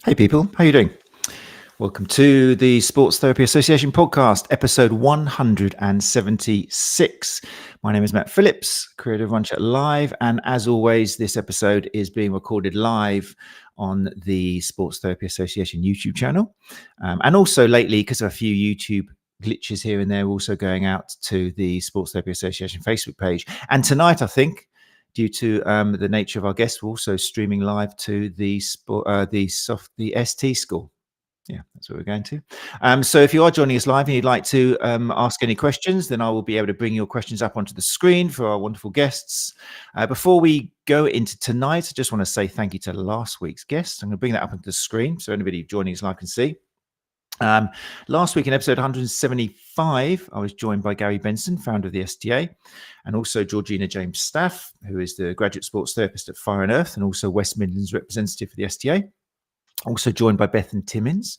Hey people, how you doing? Welcome to the Sports Therapy Association podcast, episode 176. My name is Matt Phillips, creator of One Chat Live, and as always, this episode is being recorded live on the Sports Therapy Association YouTube channel. And also lately, because of a few YouTube glitches here and there, also going out to the Sports Therapy Association Facebook page. And tonight, I think, due to the nature of our guests, we're also streaming live to the ST school. Yeah, that's what we're going to. So if you are joining us live and you'd like to ask any questions, then I will be able to bring your questions up onto the screen for our wonderful guests. Before we go into tonight, I just want to say thank you to last week's guests. I'm going to bring that up onto the screen so anybody joining us live can see. Last week in episode 175, I was joined by Gary Benson, founder of the STA, and also Georgina James Staff, who is the graduate sports therapist at Fire and Earth and also West Midlands representative for the STA. Also joined by Bethan Timmins,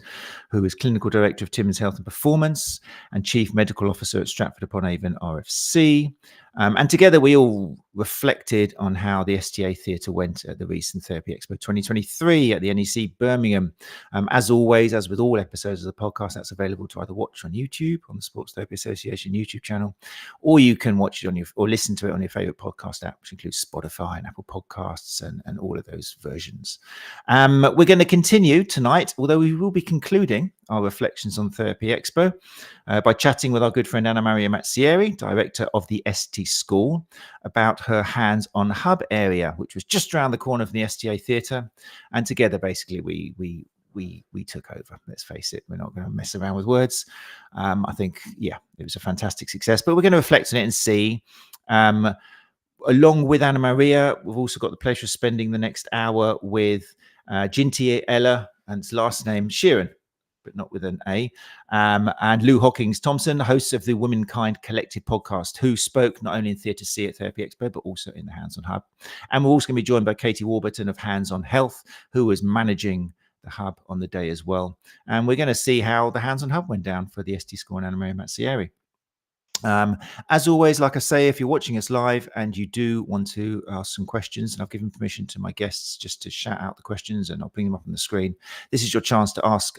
who is Clinical Director of Timmins Health and Performance and Chief Medical Officer at Stratford-upon-Avon RFC. And together we all reflected on how the STA Theatre went at the recent TherapyExpo 2023 at the NEC Birmingham. As always, as with all episodes of the podcast, that's available to either watch on YouTube, on the Sports Therapy Association YouTube channel, or you can watch it on or listen to it on your favourite podcast app, which includes Spotify and Apple Podcasts and all of those versions. We're going to continue tonight, although we will be concluding our reflections on TherapyExpo by chatting with our good friend Anna Maria Mazzieri, director of the ST School, about her hands-on hub area, which was just around the corner from the STA Theatre. And together, basically, we took over. Let's face it, we're not going to mess around with words. I think, yeah, it was a fantastic success. But we're going to reflect on it and see. Along with Anna Maria, we've also got the pleasure of spending the next hour with Jinty and his last name Sheerin, but not with an A, and Lou Hockings-Thompson, hosts of the Womankind Collective podcast, who spoke not only in Theatre C at TherapyExpo, but also in the Hands on Hub. And we're also going to be joined by Katie Warburton of Hands on Health, who was managing the hub on the day as well. And we're going to see how the Hands on Hub went down for the ST School and Anna Maria Mazzieri. As always, like I say, if you're watching us live and you do want to ask some questions, and I've given permission to my guests just to shout out the questions and I'll bring them up on the screen. This is your chance to ask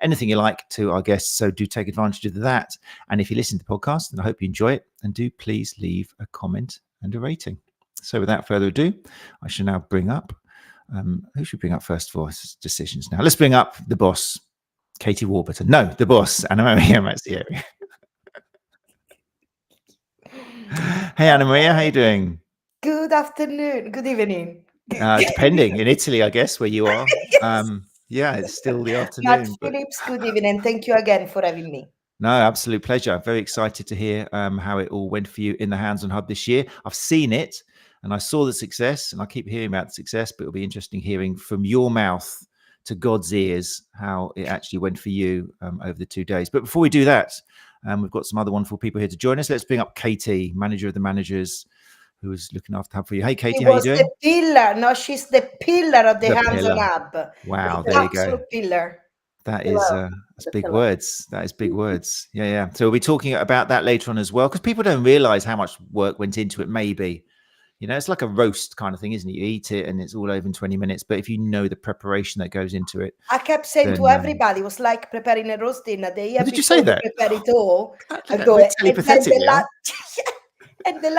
anything you like to our guests. So do take advantage of that. And if you listen to the podcast, then I hope you enjoy it, and do please leave a comment and a rating. So without further ado, I shall now bring up, who should we bring up first for decisions now? Let's bring up the boss, Katie Warburton. No, the boss, Anna Maria Mazzieri. Hey, Anna Maria, how are you doing? Good afternoon. Good evening. Depending in Italy, I guess, where you are. Yes. Yeah, it's still the afternoon. Matt Phillips, good evening. Thank you again for having me. No, absolute pleasure. Very excited to hear how it all went for you in the Hands on Hub this year. I've seen it and I saw the success, and I keep hearing about the success, but it'll be interesting hearing from your mouth to God's ears how it actually went for you over the 2 days. But before we do that, we've got some other wonderful people here to join us. Let's bring up Katie, manager of the managers, who is looking after Hub for you. Hey, Katie, how you doing? The pillar. No, she's the pillar of the Hands on Hub. Wow, the there you go. Pillar. That is that's big words. That is big words. Yeah. So we'll be talking about that later on as well, because people don't realize how much work went into it. Maybe, you know, it's like a roast kind of thing, isn't it? You eat it and it's all over in 20 minutes. But if you know the preparation that goes into it, I kept saying to everybody, it was like preparing a roast dinner. Did you say that? Prepare it all. And the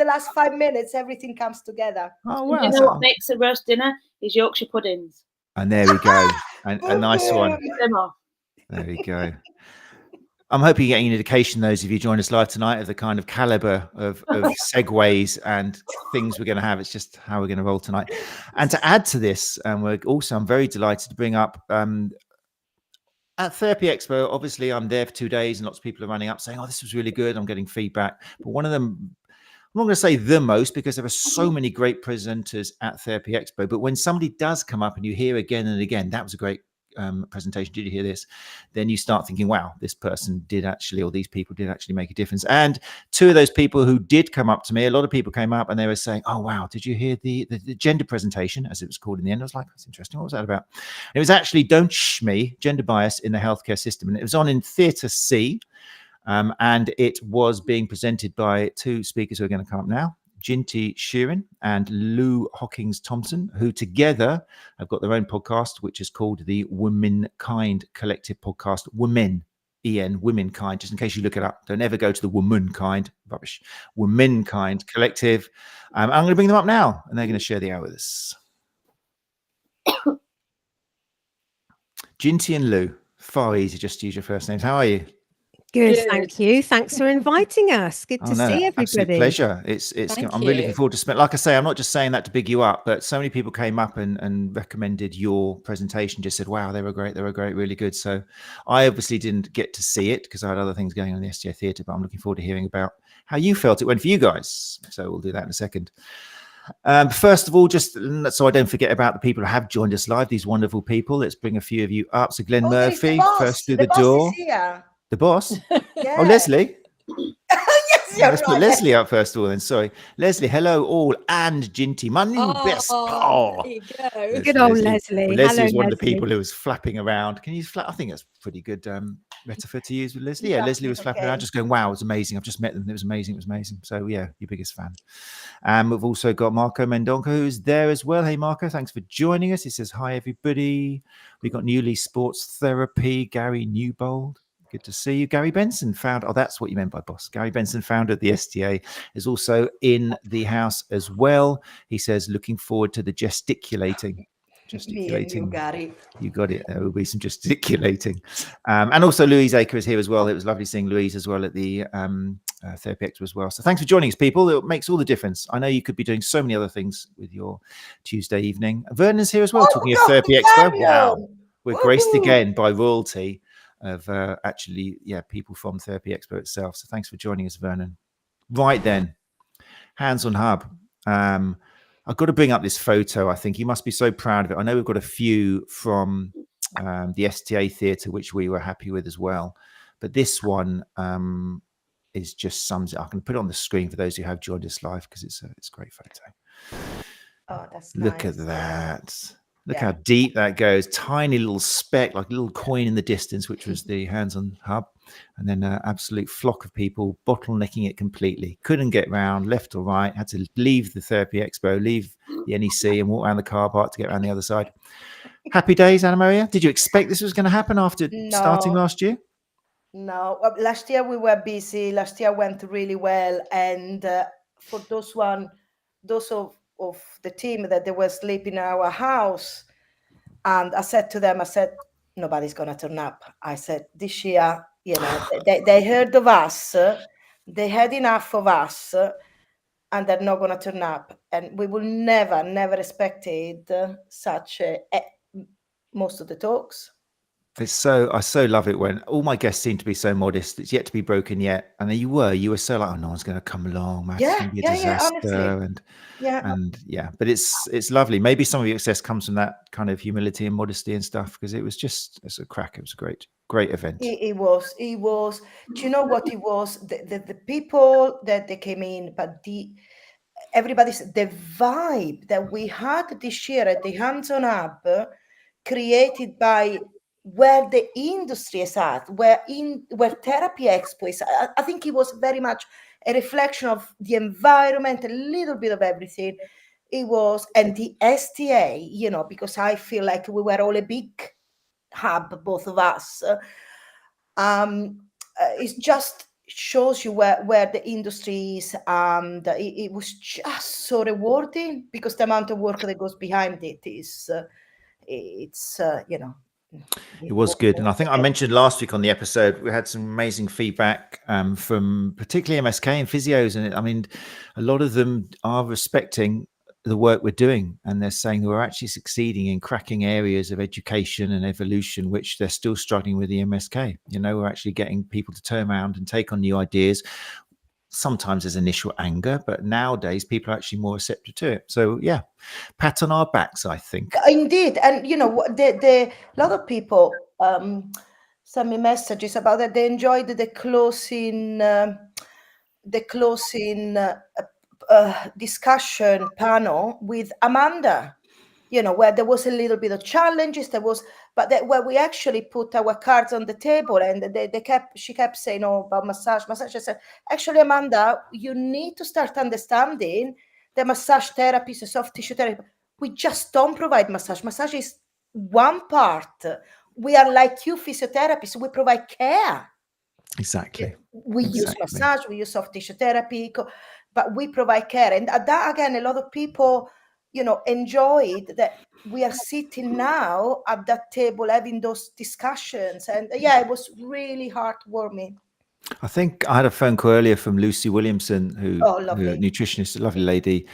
last 5 minutes, everything comes together. Oh wow! You know what makes a roast dinner is Yorkshire puddings. And there we go. A nice one. There we go. I'm hoping you're getting an indication, those of you join us live tonight, of the kind of caliber of segues and things we're going to have. It's just how we're going to roll tonight. And to add to this, I'm very delighted to bring up at TherapyExpo. Obviously, I'm there for 2 days and lots of people are running up saying, oh, this was really good. I'm getting feedback. But one of them, I'm not going to say the most, because there are so many great presenters at TherapyExpo. But when somebody does come up and you hear again and again, that was a great presentation, did you hear this? Then you start thinking, wow, this person did actually, or these people did actually make a difference. And two of those people who did come up to me, a lot of people came up and they were saying, oh wow, did you hear the gender presentation, as it was called in the end? I was like, that's interesting. What was that about? And it was actually Don't Shh Me, Gender Bias in the Healthcare System. And it was on in Theatre C. And it was being presented by two speakers who are going to come up now, Jinty Sheerin and Lou Hockings-Thompson, who together have got their own podcast, which is called the Womankind Collective Podcast. Women, E-N, Womankind, just in case you look it up. Don't ever go to the Womankind, rubbish. Womankind Collective. I'm going to bring them up now, and they're going to share the hour with us. Jinty and Lou, far easier just to use your first names. How are you? Good, Good. thank you. Thanks for inviting us. Good to see everybody. Absolute pleasure. I'm really looking forward to spend. Like I say, I'm not just saying that to big you up, but so many people came up and recommended your presentation. Just said, "Wow, they were great, really good." So, I obviously didn't get to see it because I had other things going on in the STA Theatre, but I'm looking forward to hearing about how you felt it went for you guys. So we'll do that in a second. First of all, just so I don't forget about the people who have joined us live, these wonderful people. Let's bring a few of you up. So Glenn Murphy, first through the door. The boss? Yeah. Oh, Leslie. Yes, you're Let's put right. Leslie up first of all then. Sorry. Leslie, hello all, and Jinty, my new best pal. There you go. There's Good old Leslie. Well, Leslie Hello, is one of the Leslie. people who was flapping around. Can you use flap? I think that's pretty good metaphor to use with Leslie. Yeah, Leslie was flapping around, just going, "Wow, it was amazing. I've just met them. It was amazing. It was amazing." So yeah, your biggest fan. We've also got Marco Mendonca, who's there as well. Hey, Marco, thanks for joining us. He says, "Hi, everybody." We've got Newly Sports Therapy, Gary Newbold. Good to see you. Gary Benson, oh, that's what you meant by boss. Gary Benson, founder of the STA, is also in the house as well. He says, looking forward to the gesticulating. You got it. You got it. There will be some gesticulating. And also Louise Aker is here as well. It was lovely seeing Louise as well at the TherapyExpo as well. So thanks for joining us, people. It makes all the difference. I know you could be doing so many other things with your Tuesday evening. Vernon's here as well, talking of TherapyExpo. Wow. We're graced again by royalty of actually, people from TherapyExpo itself. So thanks for joining us, Vernon. Right then, hands on hub. I've got to bring up this photo. I think you must be so proud of it. I know we've got a few from the STA Theatre, which we were happy with as well. But this one is just sums it. I can put it on the screen for those who have joined us live because it's a great photo. Oh, that's Look nice. at that. Look how deep that goes. Tiny little speck, like a little coin in the distance, which was the hands-on hub. And then an absolute flock of people bottlenecking it completely. Couldn't get round left or right. Had to leave the TherapyExpo, leave the NEC and walk around the car park to get around the other side. Happy days, Anna Maria. Did you expect this was going to happen after starting last year? No, last year we were busy. Last year went really well. And for those of the team that they were sleeping in our house, and I said to them, nobody's gonna turn up. I said, this year, they heard of us, they had enough of us, and they're not gonna turn up. And we will never expected such most of the talks. I so love it when all my guests seem to be so modest. It's yet to be broken yet. And you were so like, oh, no one's going to come along. Man. It's going to be a disaster. But it's lovely. Maybe some of your success comes from that kind of humility and modesty and stuff, because it's a crack. It was a great event. It was. Do you know what it was? The people that they came in, but the vibe that we had this year at the Hands-On Hub, created by where the industry is at, where TherapyExpo is. I think it was very much a reflection of the environment, a little bit of everything. It was, and the STA, because I feel like we were all a big hub, both of us. It just shows you where the industry is, and it was just so rewarding because the amount of work that goes behind it is, it was good. And I think I mentioned last week on the episode, we had some amazing feedback from particularly MSK and physios. And I mean, a lot of them are respecting the work we're doing, and they're saying that we're actually succeeding in cracking areas of education and evolution, which they're still struggling with the MSK. We're actually getting people to turn around and take on new ideas. Sometimes there's initial anger, but nowadays people are actually more receptive to it. So yeah, pat on our backs, I think. Indeed. And a lot of people send me messages about that. They enjoyed the closing discussion panel with Amanda. you know, where there was a little bit of challenges, but where we actually put our cards on the table, and she kept saying, oh, about massage. I said, actually, Amanda, you need to start understanding the massage therapy is a soft tissue therapy. We just don't provide massage. Massage is one part. We are like you physiotherapists. We provide care. Exactly. We use massage, we use soft tissue therapy, but we provide care. And that, again, a lot of people, you know, enjoyed that we are sitting now at that table having those discussions. And yeah, it was really heartwarming. I think I had a phone call earlier from Lucy Williamson, who nutritionist, a lovely lady,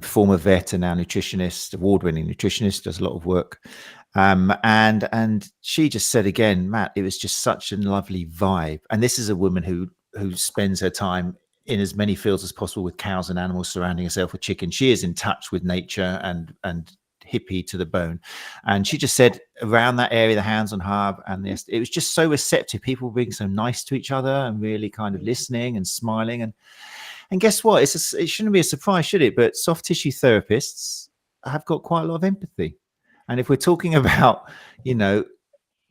former vet and now nutritionist, award-winning nutritionist, does a lot of work. And she just said again, Matt, it was just such a lovely vibe. And this is a woman who spends her time in as many fields as possible with cows and animals, surrounding herself with chickens. She is in touch with nature and hippie to the bone. And she just said around that area, the hands-on hub, and this, it was just so receptive. People were being so nice to each other and really kind of listening and smiling. And guess what? It shouldn't be a surprise, should it? But soft tissue therapists have got quite a lot of empathy. And if we're talking about, you know,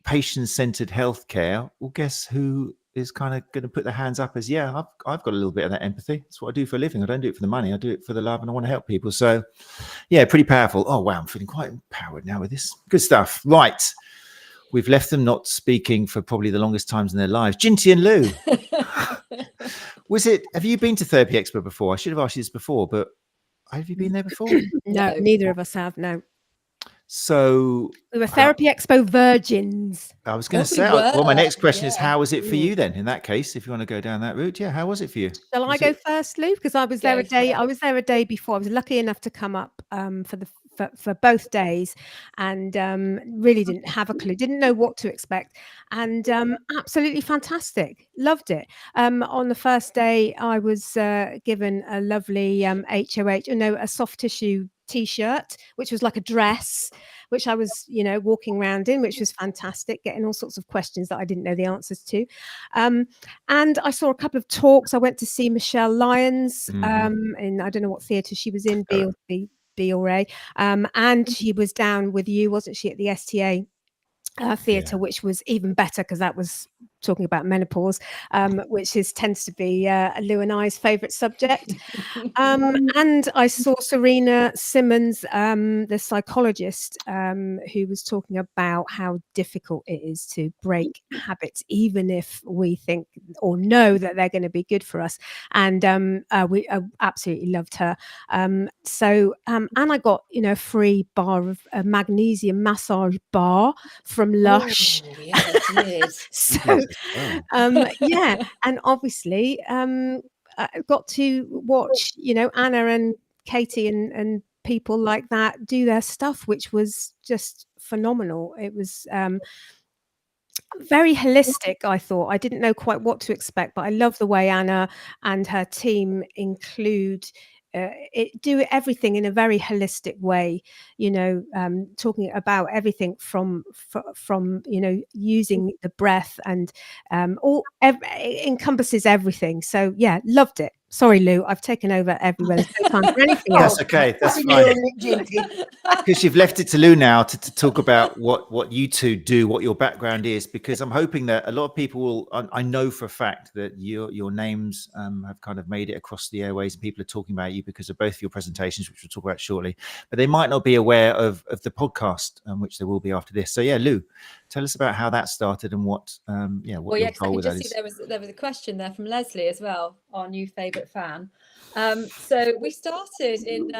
patient-centered healthcare, well, guess who is kind of going to put their hands up as, yeah, I've got a little bit of that empathy. That's what I do for a living. I don't do it for the money. I do it for the love, and I want to help people. So yeah, pretty powerful. Oh, wow. I'm feeling quite empowered now with this. Good stuff. Right. We've left them not speaking for probably the longest times in their lives. Jinty and Lou. Have you been to TherapyExpo before? I should have asked you this before, but have you been there before? No, neither of us have. No. So we were TherapyExpo virgins. I was going to say, well, my next question is, how was it for you then? In that case, if you want to go down that route, yeah, how was it for you? Shall I go first, Lou? Because I was there a day. I was there a day before. I was lucky enough to come up for both days, and really didn't have a clue. Didn't know what to expect, and absolutely fantastic. Loved it. On the first day, I was given a lovely a soft tissue T-shirt, which was like a dress, which I was, you know, walking around in, which was fantastic, getting all sorts of questions that I didn't know the answers to. And I saw a couple of talks. I went to see Michelle Lyons in, I don't know what theatre she was in, B or A, and she was down with you, wasn't she, at the STA theatre, which was even better because that was talking about menopause, which tends to be Lou and I's favourite subject. And I saw Serena Simmons, the psychologist, who was talking about how difficult it is to break habits, even if we think or know that they're going to be good for us. And we absolutely loved her. And I got, you know, a free bar of a magnesium massage bar from Lush. Oh, yes, it is. So yeah, and obviously I got to watch, you know, Anna and Katie and people like that do their stuff, which was just phenomenal. It was very holistic. I thought I didn't know quite what to expect, but I love the way Anna and her team include do everything in a very holistic way, you know, talking about everything from you know, using the breath and it encompasses everything. So yeah, loved it. Sorry, Lou, I've taken over everywhere. There's no time for anything else. That's okay. That's fine. Because you've left it to Lou now to talk about what you two do, what your background is, because I'm hoping that a lot of people will, I know for a fact that your names have kind of made it across the airways, and people are talking about you because of both of your presentations, which we'll talk about shortly, but they might not be aware of the podcast, which there will be after this. So yeah, Lou, tell us about how that started and what your goal with that is. There was a question there from Leslie as well, our new favourite fan. So we started in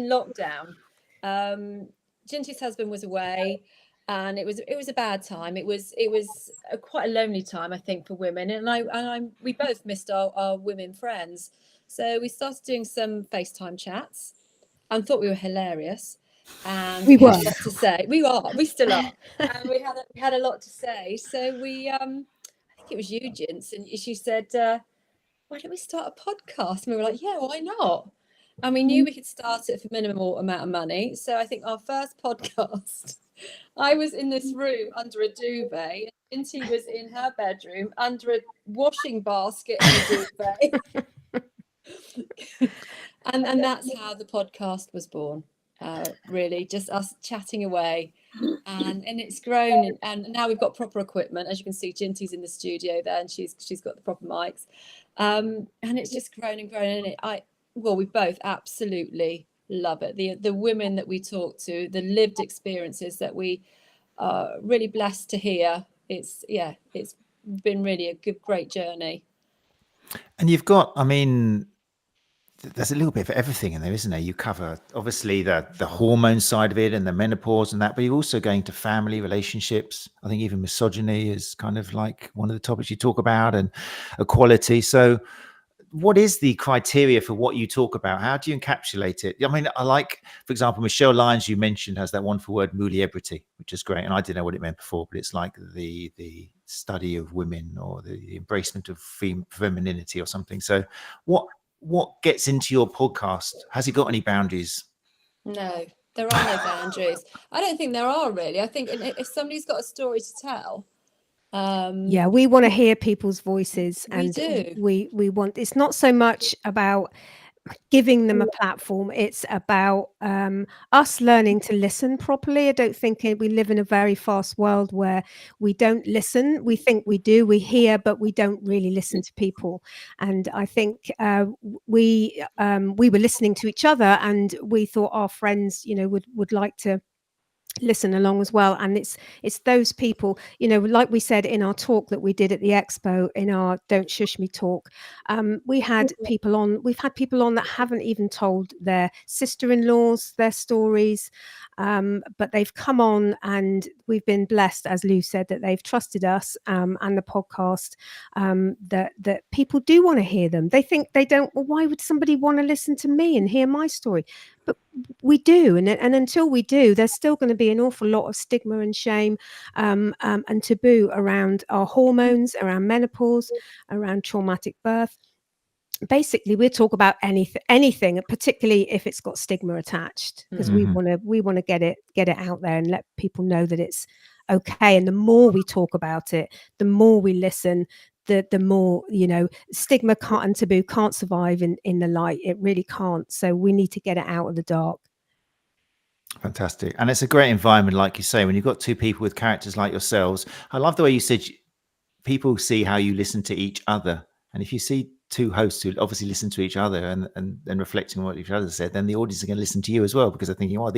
lockdown. Jinty's husband was away, and it was a bad time. It was quite a lonely time, I think, for women, and we both missed our women friends. So we started doing some FaceTime chats and thought we were hilarious. And we were. We still are. And we had a lot to say. So we, I think it was you, Jins, and she said, why don't we start a podcast? And we were like, yeah, why not? And we knew we could start it for minimal amount of money. So I think our first podcast, I was in this room under a duvet, and Jinty was in her bedroom under a washing basket in a duvet. and that's how the podcast was born. really, just us chatting away. And it's grown, and now we've got proper equipment. As you can see, Jinty's in the studio there, and she's got the proper mics, and it's just grown and grown. And we both absolutely love it. The women that we talk to, the lived experiences that we are really blessed to hear. It's been really a great journey. And you've got, I mean, there's a little bit of everything in there, isn't there? You cover obviously the hormone side of it and the menopause and that, but you're also going to family relationships. I think even misogyny is kind of like one of the topics you talk about, and equality. So what is the criteria for what you talk about? How do you encapsulate it? I mean, I like, for example, Michelle Lyons, you mentioned, has that wonderful word ''𝐬𝐵𝐺𝑖𝑡𝑦," which is great. And I didn't know what it meant before, but it's like the study of women, or the embracement of femininity or something. So what gets into your podcast? Has it got any boundaries? No, there are no boundaries. I don't think there are, really. I think if somebody's got a story to tell, we want to hear people's voices, we and do. we want, it's not so much about giving them a platform, it's about us learning to listen properly. I don't think we live in a very fast world where we don't listen. We think we do, we hear, but we don't really listen to people. And I think we were listening to each other, and we thought our friends, would like to listen along as well. And it's those people, like we said in our talk that we did at the expo, in our Don't Shush Me talk, we've had people on that haven't even told their sister-in-laws their stories, but they've come on, and we've been blessed, as Lou said, that they've trusted us and the podcast, that people do want to hear them. They think they don't, well, why would somebody want to listen to me and hear my story? But we do, and until we do, there's still going to be an awful lot of stigma and shame and taboo around our hormones, around menopause, around traumatic birth. Basically, we talk about anything, particularly if it's got stigma attached, because we want to get it out there and let people know that it's okay. And the more we talk about it, the more we listen, the more, stigma and taboo can't survive in the light. It really can't. So we need to get it out of the dark. Fantastic. And it's a great environment, like you say, when you've got two people with characters like yourselves. I love the way you said people see how you listen to each other. And if you see two hosts who obviously listen to each other and reflecting on what each other said, then the audience are going to listen to you as well, because they're thinking, oh,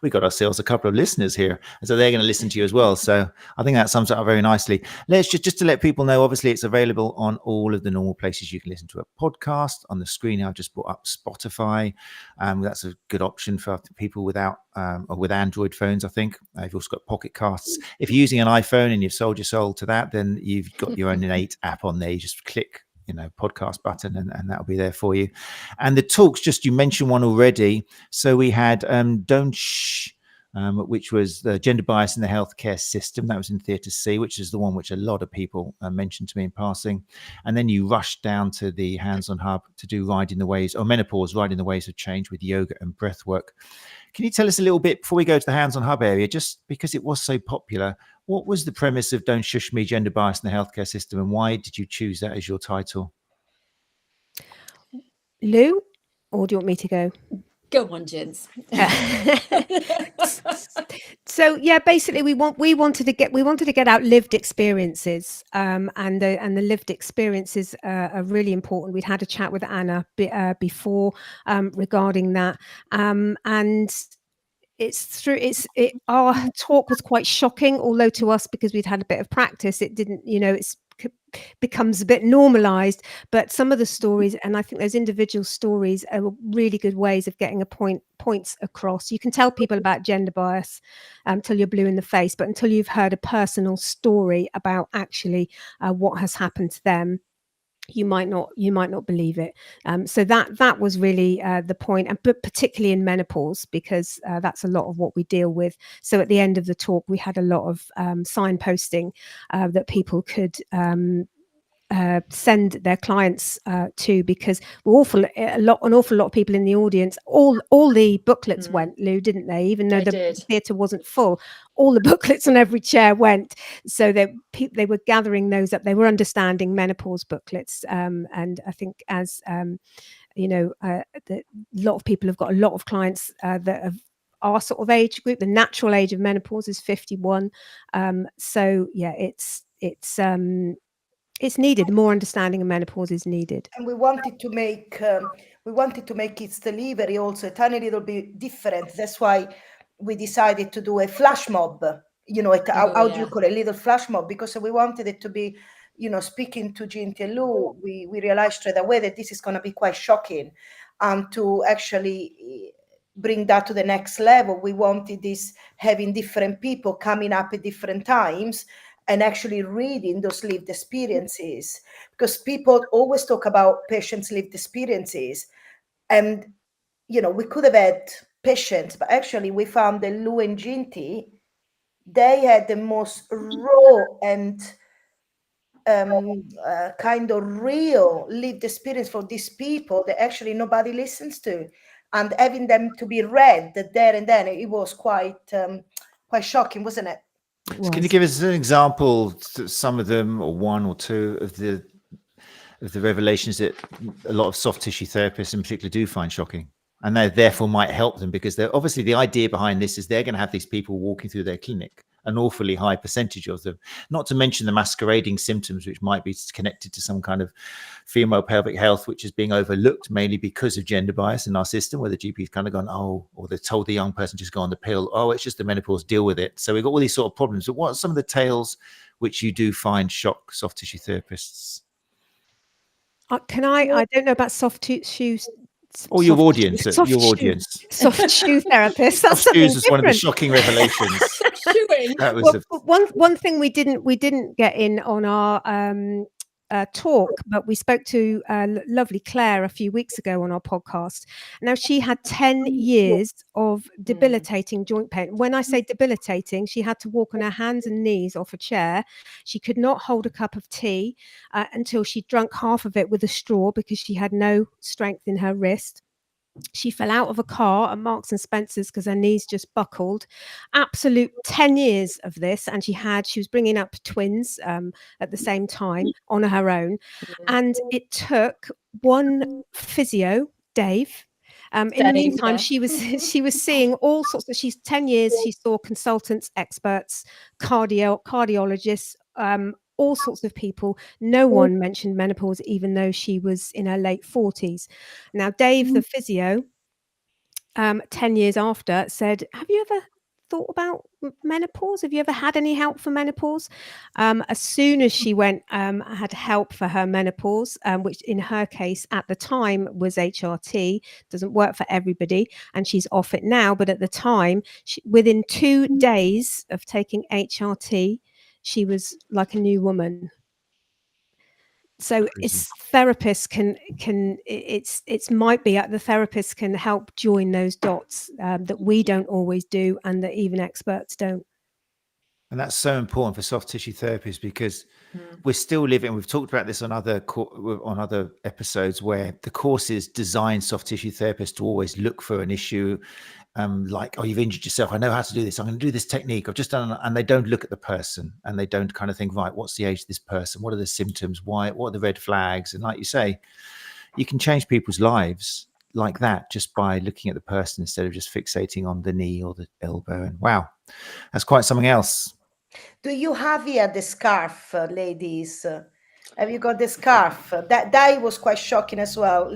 we got ourselves a couple of listeners here, and so they're going to listen to you as well. So I think that sums it up very nicely. Let's just to let people know, obviously it's available on all of the normal places you can listen to a podcast. On the screen I've just brought up Spotify. That's a good option for people without or with Android phones, I think. You've also got Pocket Casts. If you're using an iPhone and you've sold your soul to that, then you've got your own innate app on there. You just click podcast button, and that'll be there for you. And the talks, just you mentioned one already. So we had Don't Shh, which was the gender bias in the healthcare system. That was in Theatre C, which is the one which a lot of people mentioned to me in passing. And then you rushed down to the Hands-On Hub to do Riding the Waves, or Menopause, Riding the Waves of Change with yoga and breath work. Can you tell us a little bit, before we go to the Hands-On Hub area, just because it was so popular, what was the premise of Don't Shush Me, Gender Bias in the Healthcare System, and why did you choose that as your title? Lou, or do you want me to go? Go on, Jins. So yeah, basically we wanted to get out lived experiences, and the lived experiences are really important. We'd had a chat with Anna before regarding that, and our talk was quite shocking, although to us, because we'd had a bit of practice, it didn't, becomes a bit normalized. But some of the stories, and I think those individual stories, are really good ways of getting points across. You can tell people about gender bias till you're blue in the face, but until you've heard a personal story about actually what has happened to them, you might not believe it. So that was really the point, and but particularly in menopause, because that's a lot of what we deal with. So at the end of the talk, we had a lot of signposting that people could send their clients to, because an awful lot of people in the audience, all the booklets went, Lou, didn't they? Even though the theatre wasn't full, all the booklets on every chair went. So they were gathering those up. They were understanding menopause booklets, and I think as a lot of people have got a lot of clients that have our sort of age group. The natural age of menopause is 51. So yeah, it's needed. More understanding of menopause is needed. And we wanted to make its delivery also a tiny little bit different. That's why we decided to do a flash mob. You know, how do you call it? A little flash mob, because we wanted it to be, you know, speaking to Jinty and Lou, we realized straight away that this is going to be quite shocking, and to actually bring that to the next level, we wanted this having different people coming up at different times and actually reading those lived experiences, because people always talk about patients' lived experiences, and you know, we could have had patients, but actually we found that Lou and Jinty, they had the most raw and kind of real lived experience for these people that actually nobody listens to, and having them to be read there and then, it was quite shocking, wasn't it? So can you give us an example, some of them, or one or two of the revelations that a lot of soft tissue therapists in particular do find shocking, and they therefore might help them, because they're obviously, the idea behind this is they're going to have these people walking through their clinic, an awfully high percentage of them, not to mention the masquerading symptoms, which might be connected to some kind of female pelvic health, which is being overlooked mainly because of gender bias in our system, where the GP's kind of gone, oh, or they've told the young person just go on the pill, oh, it's just the menopause, deal with it. So we've got all these sort of problems. So what are some of the tales which you do find shock soft tissue therapists? I don't know about soft tissue. Or your audience, your audience. Soft shoe therapist. That's soft shoes something was different. One of the shocking revelations. That was one thing we didn't get in on our talk, but we spoke to lovely Claire a few weeks ago on our podcast. Now, she had 10 years of debilitating joint pain. When I say debilitating, she had to walk on her hands and knees off a chair. She could not hold a cup of tea until she drank half of it with a straw, because she had no strength in her wrist. She fell out of a car at Marks and Spencer's because her knees just buckled. Absolute 10 years of this, and she was bringing up twins at the same time on her own, and it took one physio, Dave. In the meantime, she was seeing all sorts of. She's 10 years. She saw consultants, experts, cardiologists. All sorts of people. No one mentioned menopause, even though she was in her late 40s. Now, Dave, the physio, 10 years after, said, have you ever thought about menopause? Have you ever had any help for menopause? As soon as she went, had help for her menopause, which in her case at the time was HRT, doesn't work for everybody, and she's off it now. But at the time, within 2 days of taking HRT, she was like a new woman. So it's therapists it might be the therapists can help join those dots that we don't always do, and that even experts don't. And that's so important for soft tissue therapists, because we're still living, we've talked about this on other episodes, where the courses design soft tissue therapists to always look for an issue, like, oh, you've injured yourself, I know how to do this, I'm going to do this technique, I've just done, and they don't look at the person, and they don't kind of think, right, what's the age of this person, what are the symptoms, what are the red flags? And like you say, you can change people's lives like that just by looking at the person instead of just fixating on the knee or the elbow. And wow, that's quite something else. Do you have here the scarf, ladies? Have you got the scarf? That was quite shocking as well.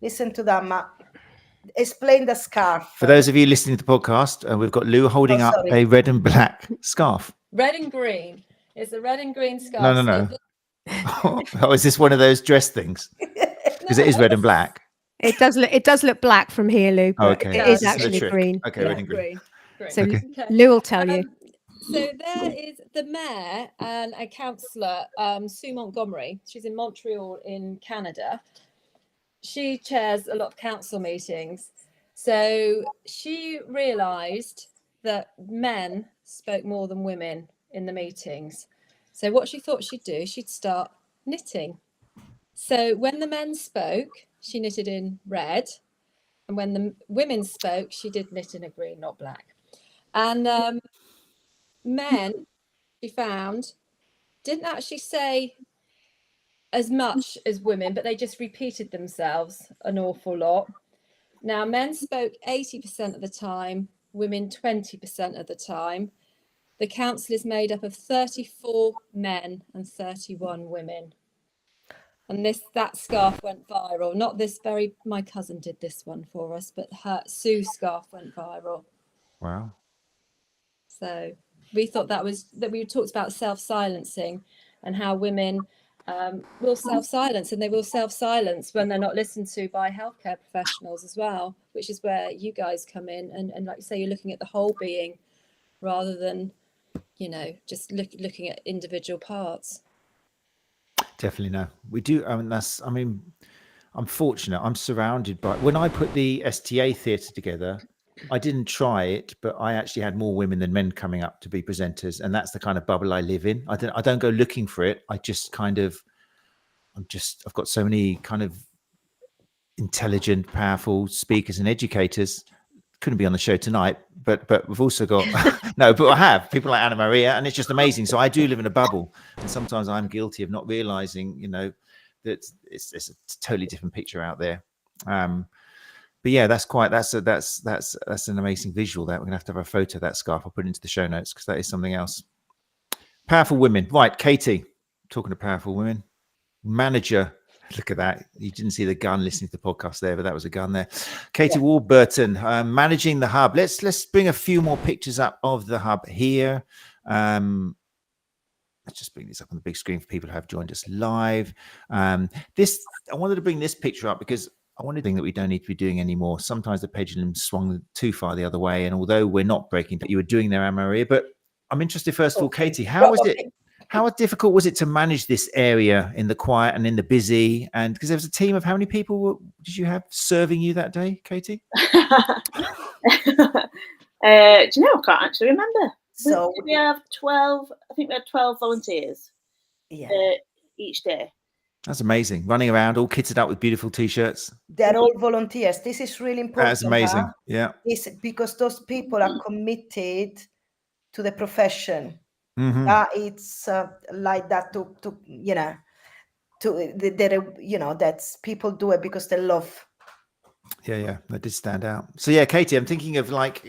Listen to that, Ma. Explain the scarf. For those of you listening to the podcast, we've got Lou holding up a red and black scarf. Red and green. It's a red and green scarf. No. Oh, is this one of those dress things? Because it is red and black. It does look black from here, Lou, but okay. it is actually green. Okay, yeah. Red and green. So Lou will tell you. So there is the mayor and a councillor, Sue Montgomery. She's in Montreal in Canada. She chairs a lot of council meetings. So she realised that men spoke more than women in the meetings. So what she thought she'd do, she'd start knitting. So when the men spoke, she knitted in red. And when the women spoke, she did knit in a green, not black. And men, she found, didn't actually say as much as women, but they just repeated themselves an awful lot. Now, men spoke 80% of the time, women 20% of the time. The council is made up of 34 men and 31 women. And that scarf went viral. Not this my cousin did this one for us, but Sue's scarf went viral. Wow. So we thought that we talked about self-silencing and how women will self-silence, and they will self-silence when they're not listened to by healthcare professionals as well, which is where you guys come in. And like you say, you're looking at the whole being rather than, just looking at individual parts. Definitely no. We do. I'm fortunate. I'm surrounded by. When I put the STA theatre together, I didn't try it, but I actually had more women than men coming up to be presenters, and that's the kind of bubble I live in. I don't go looking for it. I just I've got so many kind of intelligent, powerful speakers and educators. Couldn't be on the show tonight, but we've also got but I have people like Anna Maria, and it's just amazing. So I do live in a bubble, and sometimes I'm guilty of not realizing, that it's a totally different picture out there. But yeah, that's an amazing visual. That we're gonna have to have a photo of that scarf. I'll put it into the show notes because that is something else. Powerful women, right? Katie, talking to powerful women, manager. Look at that. You didn't see the gun listening to the podcast there, but that was a gun there. Katie Warburton, managing the hub. Let's bring a few more pictures up of the hub here. Let's just bring this up on the big screen for people who have joined us live. I wanted to bring this picture up because I wanted to think that we don't need to be doing anymore. Sometimes the pendulum swung too far the other way. And although we're not breaking that you were doing there, Anna Maria, but I'm interested, first of all, Katie, how difficult was it to manage this area in the quiet and in the busy? And because there was a team of how many people did you have serving you that day, Katie? Do you know? I can't actually remember. So we have 12. I think we had 12 volunteers. Each day. That's amazing. Running around, all kitted up with beautiful t-shirts. They're all volunteers. This is really important. That's amazing. Yeah. It's because those people are committed to the profession. Mm-hmm. It's like that that's people do it because they love. Yeah, that did stand out. So yeah, Katie, I'm thinking of like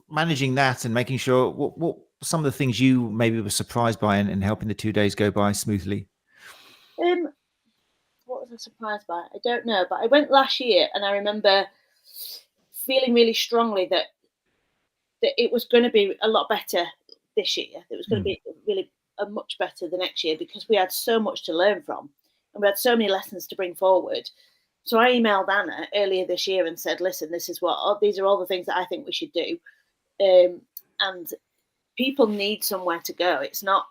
managing that and making sure what some of the things you maybe were surprised by and helping the 2 days go by smoothly. What was I surprised by? I don't know, but I went last year and I remember feeling really strongly that it was going to be a lot better this year. It was going to be really much better the next year because we had so much to learn from and we had so many lessons to bring forward. So I emailed Anna earlier this year and said, listen, these are all the things that I think we should do. And people need somewhere to go. It's not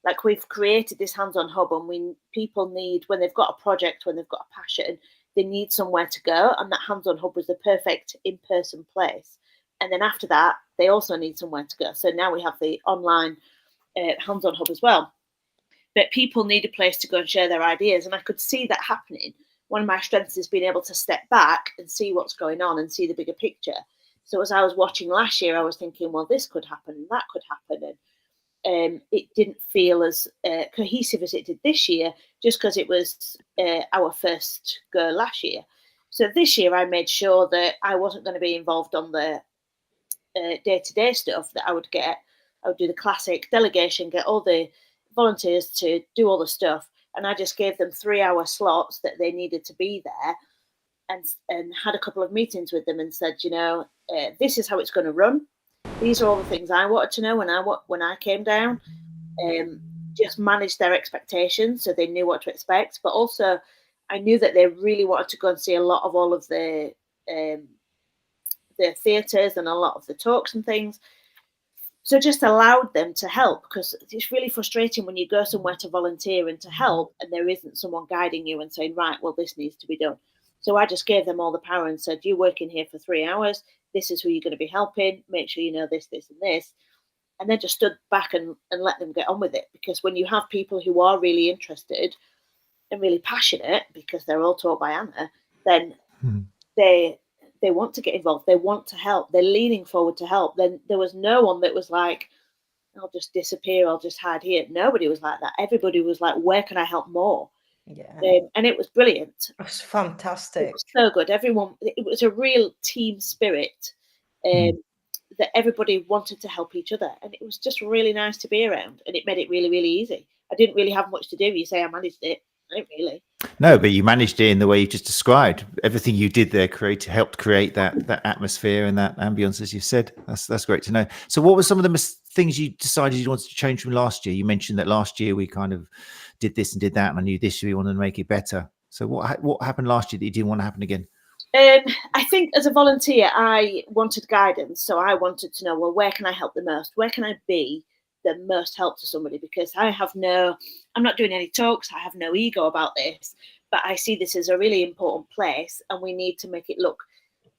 like we've created this hands-on hub and people need, when they've got a project, when they've got a passion, they need somewhere to go. And that hands-on hub was the perfect in-person place. And then after that, they also need somewhere to go. So now we have the online hands-on hub as well. But people need a place to go and share their ideas. And I could see that happening. One of my strengths is being able to step back and see what's going on and see the bigger picture. So as I was watching last year, I was thinking, well, this could happen and that could happen. And it didn't feel as cohesive as it did this year, just because it was our first go last year. So this year I made sure that I wasn't going to be involved on the day-to-day stuff that I would do the classic delegation, get all the volunteers to do all the stuff. And I just gave them 3-hour slots that they needed to be there and had a couple of meetings with them and said, this is how it's going to run. These are all the things I wanted to know when I came down. Just manage their expectations so they knew what to expect. But also I knew that they really wanted to go and see a lot of all of the theatres and a lot of the talks and things. So just allowed them to help, because it's really frustrating when you go somewhere to volunteer and to help and there isn't someone guiding you and saying, right, well, this needs to be done. So I just gave them all the power and said, you're working here for 3 hours. This is who you're going to be helping. Make sure you know this, this, and this. And then just stood back and let them get on with it. Because when you have people who are really interested and really passionate, because they're all taught by Anna, then they want to get involved. They want to help. They're leaning forward to help. Then there was no one that was like, I'll just disappear. I'll just hide here. Nobody was like that. Everybody was like, where can I help more? Yeah. And it was brilliant. It was fantastic. It was so good. Everyone, it was a real team spirit. that everybody wanted to help each other, and it was just really nice to be around, and it made it really, really easy. I didn't really have much to do. You say I managed it. I didn't really. No, but you managed it in the way you just described. Everything you did there helped create that atmosphere and that ambience, as you said. That's great to know. So what were some of the things you decided you wanted to change from last year? You mentioned that last year we kind of did this and did that, and I knew this year we wanted to make it better. So what happened last year that you didn't want to happen again? I think as a volunteer, I wanted guidance. So I wanted to know, well, where can I help the most? Where can I be the most help to somebody? Because I'm not doing any talks. I have no ego about this, but I see this as a really important place, and we need to make it look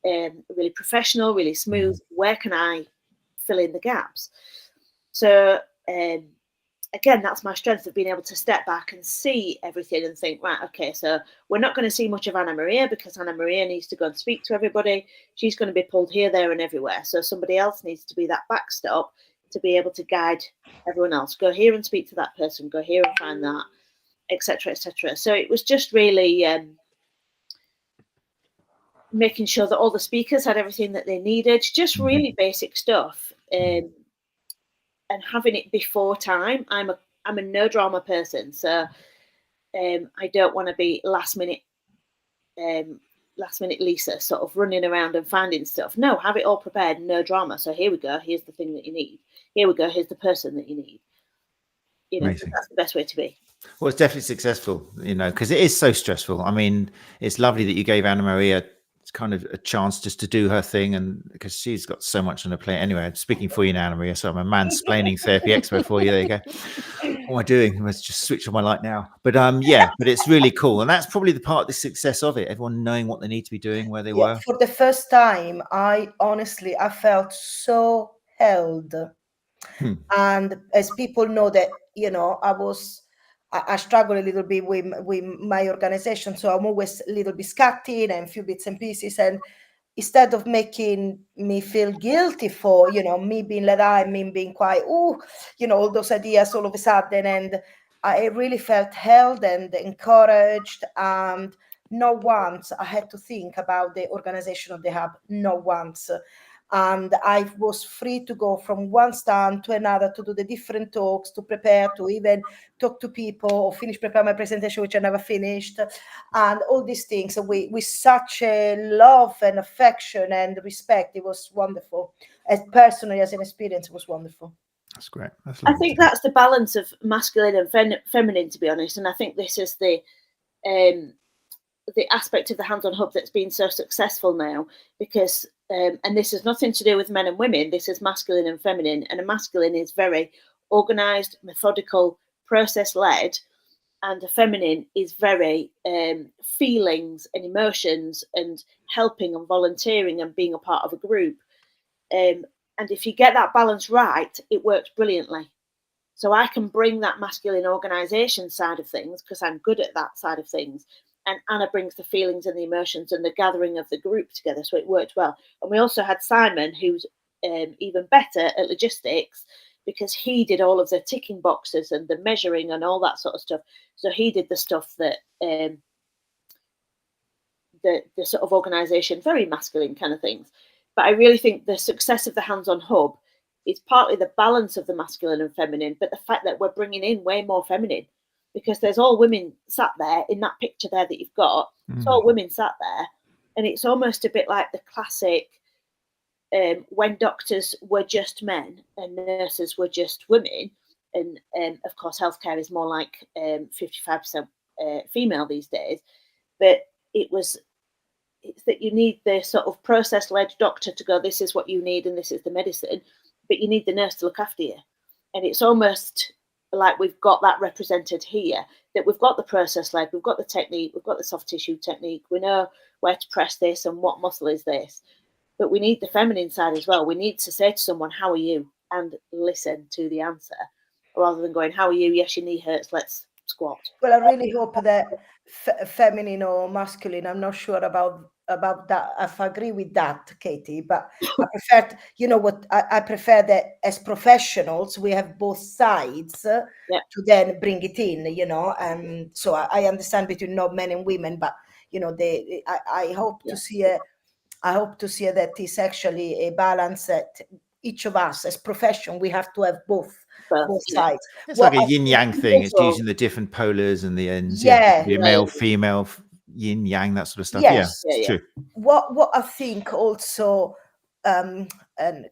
really professional, really smooth. Where can I fill in the gaps? So again, that's my strength of being able to step back and see everything and think, right, okay, so we're not going to see much of Anna Maria because Anna Maria needs to go and speak to everybody. She's going to be pulled here, there, and everywhere. So somebody else needs to be that backstop to be able to guide everyone else. Go here and speak to that person. Go here and find that, etc., etc. So it was just really making sure that all the speakers had everything that they needed, just really basic stuff. And having it before time. I'm a no drama person, so I don't want to be last minute Lisa, sort of running around and finding stuff. No, have it all prepared, no drama. So here we go. Here's the thing that you need. Here we go. Here's the person that you need. That's the best way to be. Well, it's definitely successful, because it is so stressful. I mean, it's lovely that you gave Anna Maria kind of a chance just to do her thing, and because she's got so much on her plate. Anyway, I'm speaking for you now, Anna Maria, so I'm a mansplaining Therapy Expo for you. There you go. What am I doing? Let's just switch on my light now. But but it's really cool, and that's probably the part of the success of it. Everyone knowing what they need to be doing, where they were. For the first time, I felt so held, and as people know that I struggle a little bit with my organization, so I'm always a little bit scatting and a few bits and pieces. And instead of making me feel guilty for me being let out, me being quite all those ideas all of a sudden, and I really felt held and encouraged. And not once I had to think about the organization of the hub, not once. And I was free to go from one stand to another to do the different talks, to prepare, to even talk to people, or prepare my presentation, which I never finished, and all these things. With such a love and affection and respect, it was wonderful. As personally, as an experience, it was wonderful. That's great. I think that's the balance of masculine and feminine, to be honest. And I think this is the aspect of the Hands-On Hub that's been so successful now, because and this has nothing to do with men and women. This is masculine and feminine, and a masculine is very organized, methodical, process-led, and a feminine is very feelings and emotions and helping and volunteering and being a part of a group. And if you get that balance right, it works brilliantly. So I can bring that masculine organization side of things because I'm good at that side of things. And Anna brings the feelings and the emotions and the gathering of the group together. So it worked well. And we also had Simon, who's even better at logistics, because he did all of the ticking boxes and the measuring and all that sort of stuff. So he did the stuff that the sort of organization, very masculine kind of things. But I really think the success of the Hands-On Hub is partly the balance of the masculine and feminine, but the fact that we're bringing in way more feminine. Because there's all women sat there in that picture there that you've got. It's all women sat there. And it's almost a bit like the classic when doctors were just men and nurses were just women. And of course, healthcare is more like 55% female these days. But it's that you need the sort of process-led doctor to go, this is what you need and this is the medicine. But you need the nurse to look after you. And it's almost like we've got that represented here, that we've got the process led, we've got the technique, we've got the soft tissue technique, we know where to press this and what muscle is this, but we need the feminine side as well. We need to say to someone, how are you, and listen to the answer rather than going, how are you, yes, your knee hurts, let's squat. Well, I really hope that feminine or masculine, I'm not sure about that. I agree with that, Katie, but I prefer, I prefer that as professionals, we have both sides to then bring it in, so I understand between not men and women, but, I hope to see I hope to see that it's actually a balance that each of us as profession, we have to have both sides. It's like a yin yang thing. It's using the different polars and the ends. Yeah, be a male, female, yin yang, that sort of stuff. Yes. It's true. What I think also, and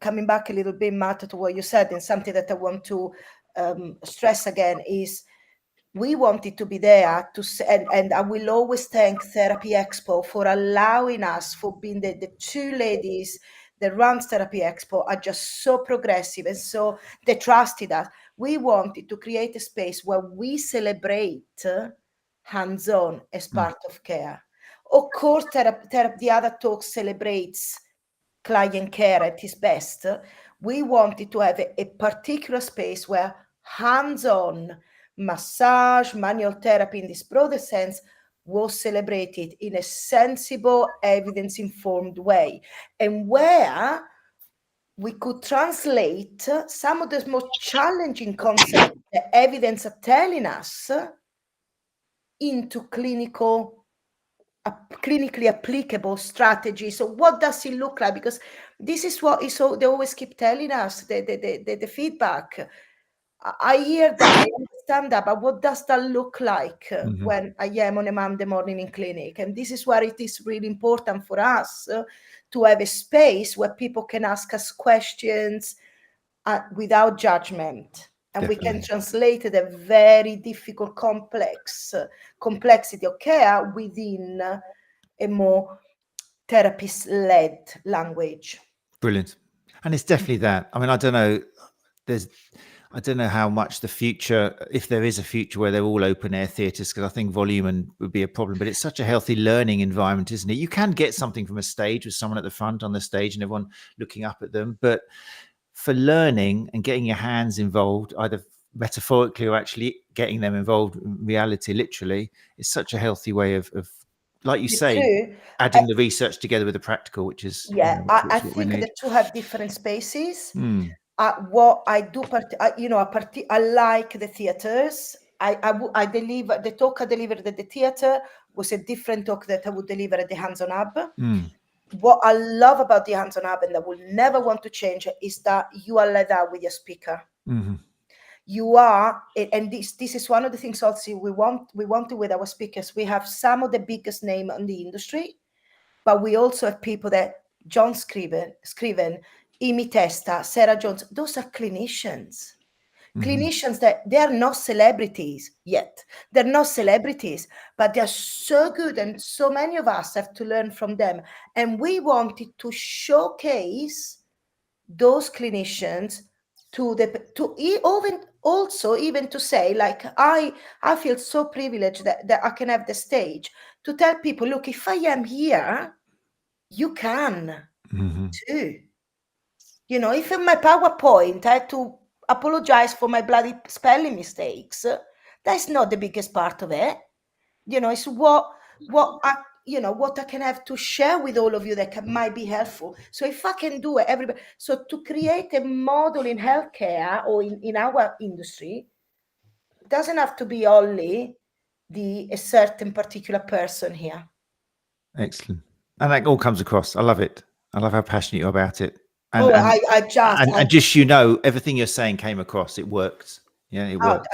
coming back a little bit, Matt, to what you said, and something that I want to stress again is, we wanted to be there and I will always thank TherapyExpo for allowing us, for being the two ladies that runs TherapyExpo are just so progressive, and so they trusted us. We wanted to create a space where we celebrate hands-on as part of care. Of course, the other talk celebrates client care at its best. We wanted to have a particular space where hands-on massage, manual therapy in this broader sense was celebrated in a sensible, evidence-informed way, and where we could translate some of the most challenging concepts that evidence are telling us into clinically applicable strategies. So what does it look like? Because this is what is, so they always keep telling us the feedback. I hear that, I understand that, but what does that look like when I am on a Monday morning in clinic? And this is where it is really important for us to have a space where people can ask us questions without judgment. And we can translate the very difficult complexity of care within a more therapist-led language. Brilliant. And it's definitely that. I mean, I don't know how much the future, if there is a future where they're all open air theatres, because I think volume would be a problem, but it's such a healthy learning environment, isn't it? You can get something from a stage with someone at the front on the stage and everyone looking up at them. But for learning and getting your hands involved, either metaphorically or actually getting them involved in reality, literally, is such a healthy way of like you say, adding the research together with the practical, which is I think the two have different spaces. What I do, I like the theaters. I deliver the talk I delivered at the theater was a different talk that I would deliver at the hands-on hub. What I love about the hands-on hub, and I will never want to change, is that you are led out with your speaker. You are, and this is one of the things also we want to with our speakers. We have some of the biggest name in the industry, but we also have people that John Scriven, Amy Testa, Sarah Jones. Those are clinicians. Clinicians that they are not celebrities yet. They're not celebrities, but they're so good, and so many of us have to learn from them. And we wanted to showcase those clinicians even to say, like, I feel so privileged that I can have the stage to tell people, look, if I am here, you can too. You know, if in my PowerPoint I had to apologize for my bloody spelling mistakes, that's not the biggest part of it. You know, it's what I can have to share with all of you that might be helpful. So if I can do it, everybody. So to create a model in healthcare or in our industry, it doesn't have to be only a certain particular person here. Excellent. And that all comes across. I love it. I love how passionate you're about it. And, just, everything you're saying came across. It worked. Yeah, it works.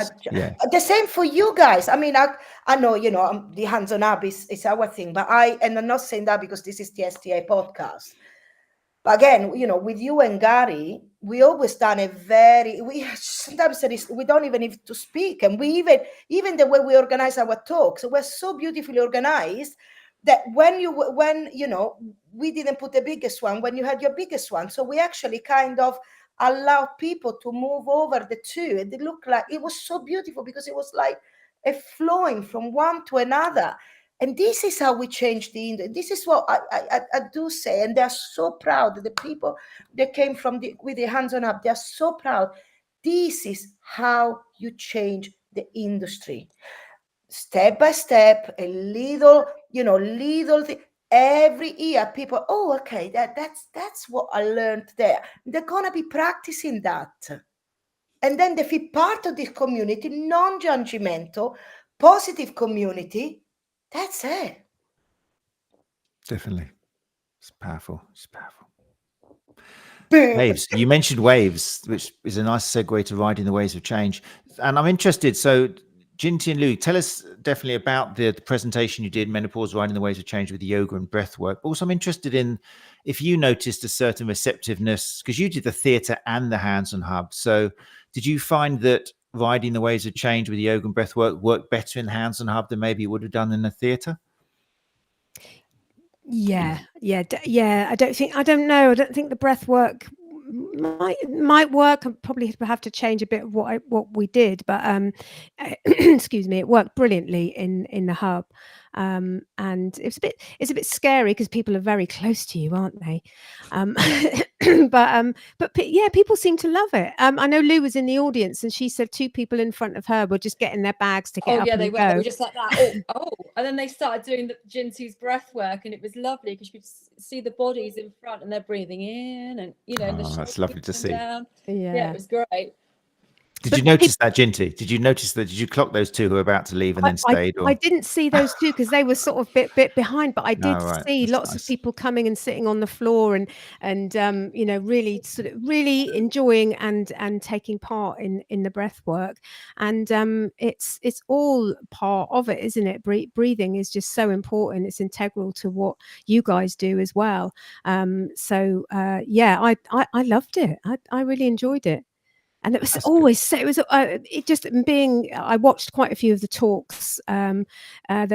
The same for you guys. I mean, I know, the hands-on hub is our thing, but and I'm not saying that because this is the STA podcast. But again, with you and Gary, we always done sometimes we don't even need to speak. And we even the way we organize our talks, we're so beautifully organized that when we didn't put the biggest one when you had your biggest one. So we actually kind of allow people to move over the two. And it looked like it was so beautiful because it was like a flowing from one to another. And this is how we change the industry. This is what I do say. And they're so proud that the people that came with the hands-on up, they're so proud. This is how you change the industry. Step by step, a little thing. Every year, people, okay, that's what I learned there. They're gonna be practicing that, and then they feel part of this community, non-judgmental, positive community. That's it. Definitely, it's powerful. It's powerful. Boom. Waves. You mentioned waves, which is a nice segue to riding the waves of change. And I'm interested. So, Jinty and Lou, tell us definitely about the presentation you did, Menopause Riding the Waves of Change with yoga and breath work. Also, I'm interested in if you noticed a certain receptiveness, because you did the theatre and the hands-on hub. So did you find that riding the waves of change with yoga and breath work worked better in the hands-on hub than maybe it would have done in the theatre? Yeah. I don't know. I don't think the breath work might work. I probably have to change a bit of what we did, but excuse me, it worked brilliantly in the hub. And it's a bit scary because people are very close to you, aren't they? But yeah, people seem to love it. I know Lou was in the audience and she said 2 people in front of her were just getting their bags to get up and They go. were just like that. And then they started doing Jinty's breath work, and it was lovely because you could see the bodies in front and they're breathing in, and that's lovely to see. Down. Yeah, it was great. Did you notice that, Jinty? Did you notice that? Did you clock those 2 who were about to leave and then stayed? I didn't see those 2 because they were sort of bit behind, but I did see lots of people coming and sitting on the floor and really really enjoying and taking part in the breath work. And it's all part of it, isn't it? Breathing is just so important. It's integral to what you guys do as well. I loved it. I really enjoyed it. And it was I watched quite a few of the talks. There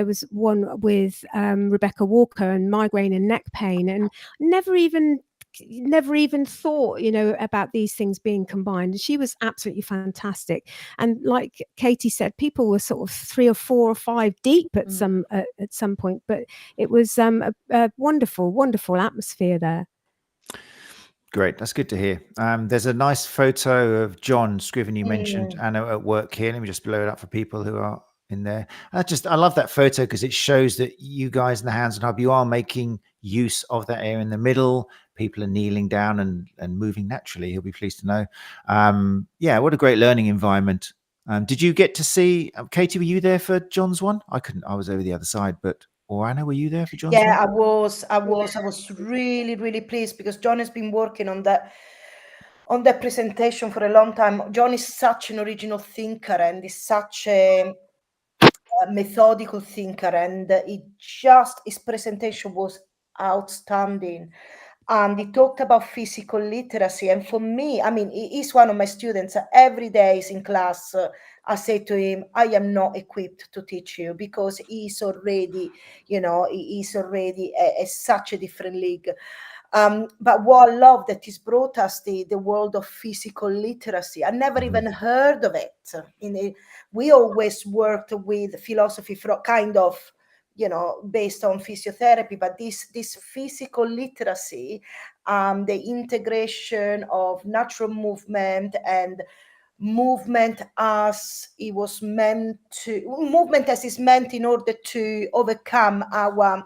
was one with Rebecca Walker and migraine and neck pain, and never even thought, about these things being combined. And she was absolutely fantastic. And like Katie said, people were sort of 3 or 4 or 5 deep at some point, but it was a wonderful atmosphere there. Great, that's good to hear. There's a nice photo of John Scriven. You mentioned Anna at work here. Let me just blow it up for people who are in there. I love that photo because it shows that you guys in the hands-on hub, you are making use of that area in the middle. People are kneeling down and moving naturally. He'll be pleased to know. What a great learning environment. Did you get to see Katie? Were you there for John's one? I couldn't. I was over the other side, but. Or Anna, were you there for John's one? I was really, really pleased because John has been working on that presentation for a long time. John is such an original thinker and is such a methodical thinker, and his presentation was outstanding. And he talked about physical literacy. And for me, he's one of my students. Every day he's in class, I say to him, I am not equipped to teach you because he's already, such a different league. But what I love that he's brought us the world of physical literacy. I never even heard of it. We always worked with philosophy kind of, based on physiotherapy, but this physical literacy, the integration of natural movement and movement as is meant in order to overcome our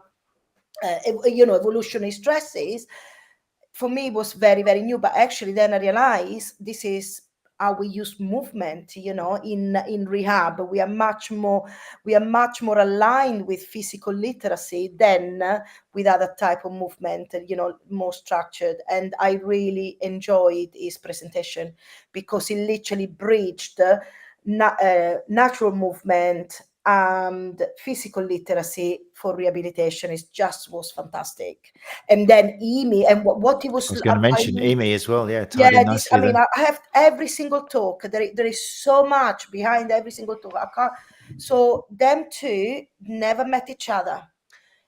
evolutionary stresses, for me was very, very new. But actually then I realized this is how we use movement, in rehab. We are much more aligned with physical literacy than with other type of movement, more structured. And I really enjoyed his presentation because he literally bridged natural movement and physical literacy for rehabilitation. Was fantastic. And then Amy, and what he was. I was going to mention Amy as well. Yeah, I have every single talk. There is so much behind every single talk. So them 2 never met each other.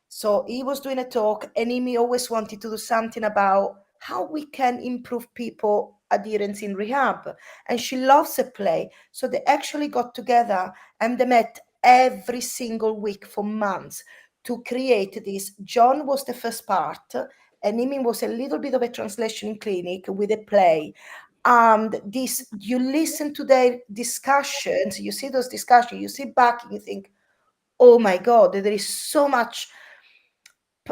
So he was doing a talk, and Amy always wanted to do something about how we can improve people adherence in rehab, and she loves a play. So they actually got together and they met every single week for months to create this. John was the first part, and Amy was a little bit of a translation in clinic with a play. And you listen to their discussions, you see those discussions, you sit back and you think, oh my God, there is so much,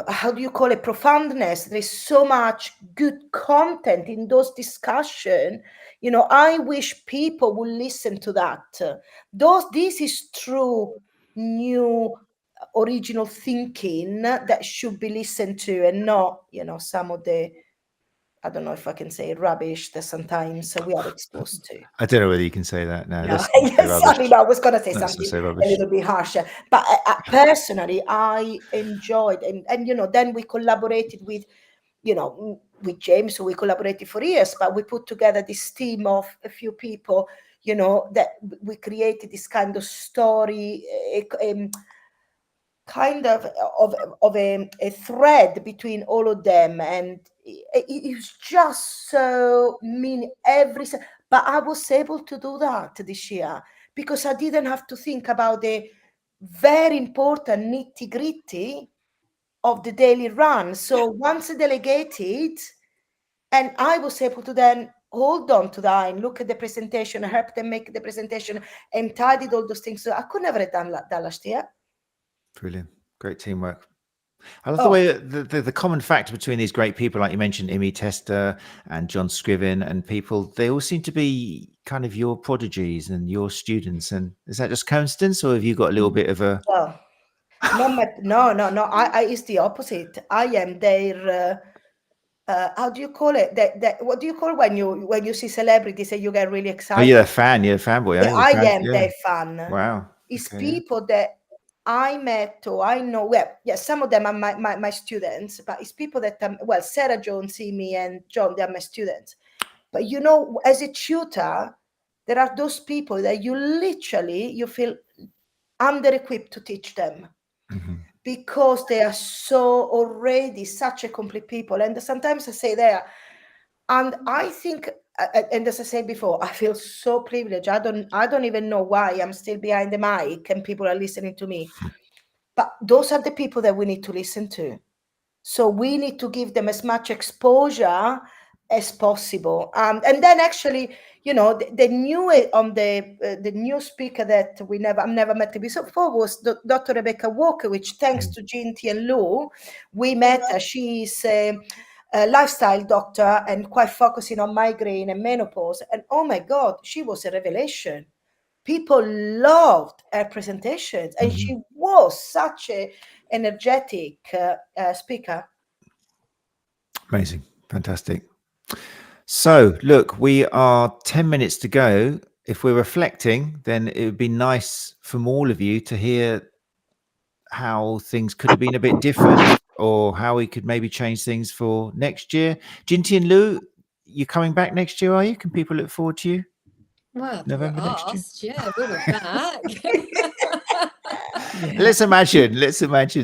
how do you call it, profoundness. There's so much good content in those discussions. I wish people would listen to that. This is true new original thinking that should be listened to, and not some of the I don't know if I can say rubbish that sometimes we are exposed to. I don't know whether you can say that. No, No, that's not say yes, sorry, rubbish. no, I was going to say Let's not something say a rubbish. little bit harsher. But personally, I enjoyed, and you know, then we collaborated with, you know, with James, who we collaborated for years, but we put together this team of a few people, you know, that we created this kind of story, kind of a thread between all of them, and it was just so but I was able to do that this year because I didn't have to think about the very important nitty-gritty of the daily run. So once delegated, and I was able to then hold on to that and look at the presentation, help them make the presentation, and tidied all those things. So I could never have done that last year. Brilliant. Great teamwork. I love the way the common factor between these great people, like you mentioned, Imi Tester and John Scriven and people, they all seem to be kind of your prodigies and your students. And is that just coincidence, or have you got a little bit of a... Well, no. I it's the opposite. I am their how do you call it? What do you call when you see celebrities and you get really excited? Oh, you're a fan. You're a fanboy. Yeah, I am their fan. Wow. It's people that I met or I know. Well, yeah, some of them are my students, but it's people that well, Sarah, John, Simi, and John, they are my students. But you know, as a tutor, there are those people that you feel under-equipped to teach them. Mm-hmm. Because they are so already such a complete people. And sometimes I say there, and I think, and as I said before, I feel so privileged. I don't even know why I'm still behind the mic and people are listening to me. But those are the people that we need to listen to. So we need to give them as much exposure as possible. And then actually, you know, the new speaker that I've never met before was Dr. Rebecca Walker, which thanks to Jinty and Lou, we met her. She's a lifestyle doctor and quite focusing on migraine and menopause. And oh my God, she was a revelation. People loved her presentations, and she was such a energetic speaker. Amazing. Fantastic. So look, we are 10 minutes to go. If we're reflecting, then it would be nice from all of you to hear how things could have been a bit different, or how we could maybe change things for next year. Jinty and Lou, you're coming back next year, are you? Can people look forward to you? Well, November next year. Yeah, we'll be back. Let's imagine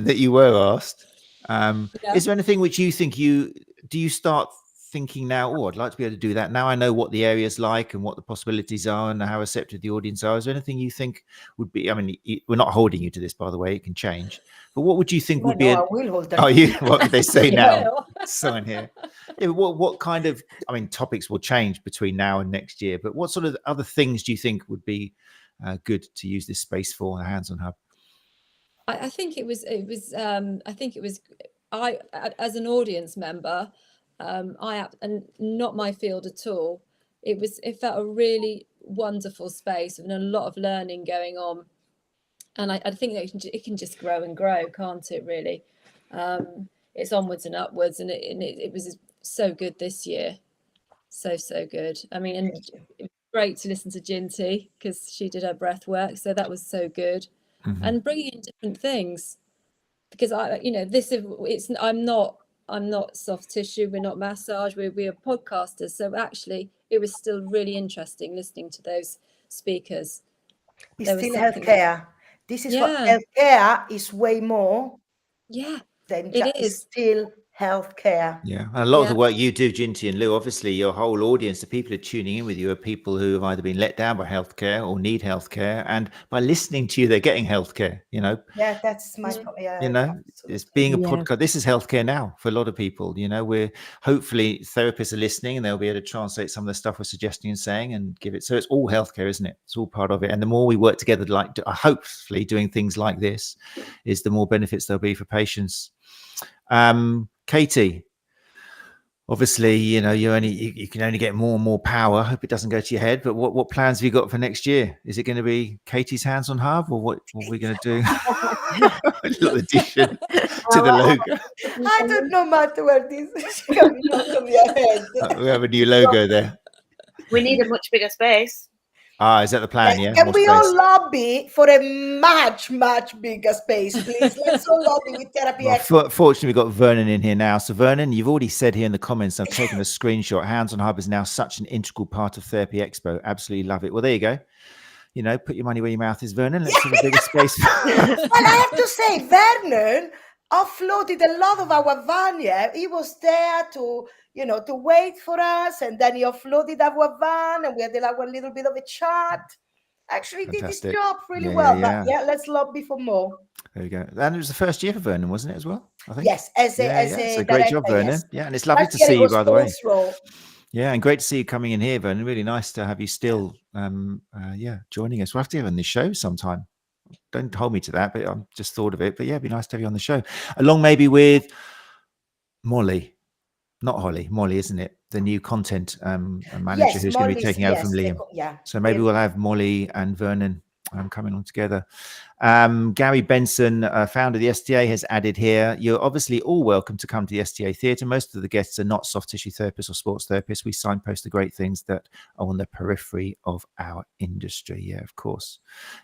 that you were asked. Is there anything which you think do you start thinking now, oh, I'd like to be able to do that. Now I know what the area's like and what the possibilities are and how receptive the audience are. Is there anything you think would be, I mean, we're not holding you to this, by the way, it can change. But what would you think would be... I will hold that. Oh, what did they say now? Sign here. Yeah, what kind of, I mean, topics will change between now and next year, but what sort of other things do you think would be good to use this space for, the Hands-on Hub? I think it was I, as an audience member, and not my field at all, it felt a really wonderful space and a lot of learning going on, and I think that it can just grow and grow, can't it, really? It's onwards and upwards, and it was so good this year, so good. I mean, and it was great to listen to Jinty because she did her breath work, so that was so good. And bringing in different things, because I'm not soft tissue, we're not massage, we are podcasters. So actually, it was still really interesting listening to those speakers. It's still healthcare. This is what healthcare is, way more. Yeah, than just still healthcare. Yeah, and a lot of the work you do, Jinty and Lou, obviously your whole audience, the people who are tuning in with you, are people who have either been let down by healthcare or need healthcare, and by listening to you, they're getting healthcare. You know. Yeah, that's my. Yeah, you know, absolutely. It's being a podcast. This is healthcare now for a lot of people. You know, we're hopefully therapists are listening, and they'll be able to translate some of the stuff we're suggesting and saying, and give it. So it's all healthcare, isn't it? It's all part of it. And the more we work together, like hopefully doing things like this, is the more benefits there'll be for patients. Katie, obviously, you know, you can only get more and more power. Hope it doesn't go to your head. But what plans have you got for next year? Is it going to be Katie's hands on hub, or what are we going to do? A little addition to the logo. I don't know much where this is coming out of your head. We have a new logo there. We need a much bigger space. Ah, is that the plan? Yeah. Can More we space. all lobby for a much bigger space, please? Let's all lobby with TherapyExpo. Well, fortunately, we've got Vernon in here now. So, Vernon, you've already said here in the comments, I've taken a screenshot. Hands on Hub is now such an integral part of TherapyExpo. Absolutely love it. Well, there you go. You know, put your money where your mouth is, Vernon. Let's have a bigger space. Well, I have to say, Vernon offloaded a lot of our van. Yeah, he was there to wait for us, and then he offloaded our van, and we had our little bit of a chat. Actually, Fantastic. did his job really Yeah, well. yeah. But yeah, let's lobby for more. There you go. And it was the first year for Vernon, wasn't it, as well? I think. Yes, as Yeah, a so great job, director, Vernon. yes. Yeah, and it's lovely Last to year see it you, was by the way. Paul's role. Yeah, and great to see you coming in here, Vernon. Really nice to have you still, joining us. We'll have to have you on this show sometime. Don't hold me to that, but I just thought of it. But yeah, it'd be nice to have you on the show, along maybe with Molly, not Holly, Molly, isn't it? The new content manager Yes, who's going to be Molly's- taking over yes, from Liam. Yeah. So maybe we'll have Molly and Vernon coming on together. Gary Benson, founder of the STA, has added here, you're obviously all welcome to come to the STA Theatre. Most of the guests are not soft tissue therapists or sports therapists. We signpost the great things that are on the periphery of our industry. Yeah, of course.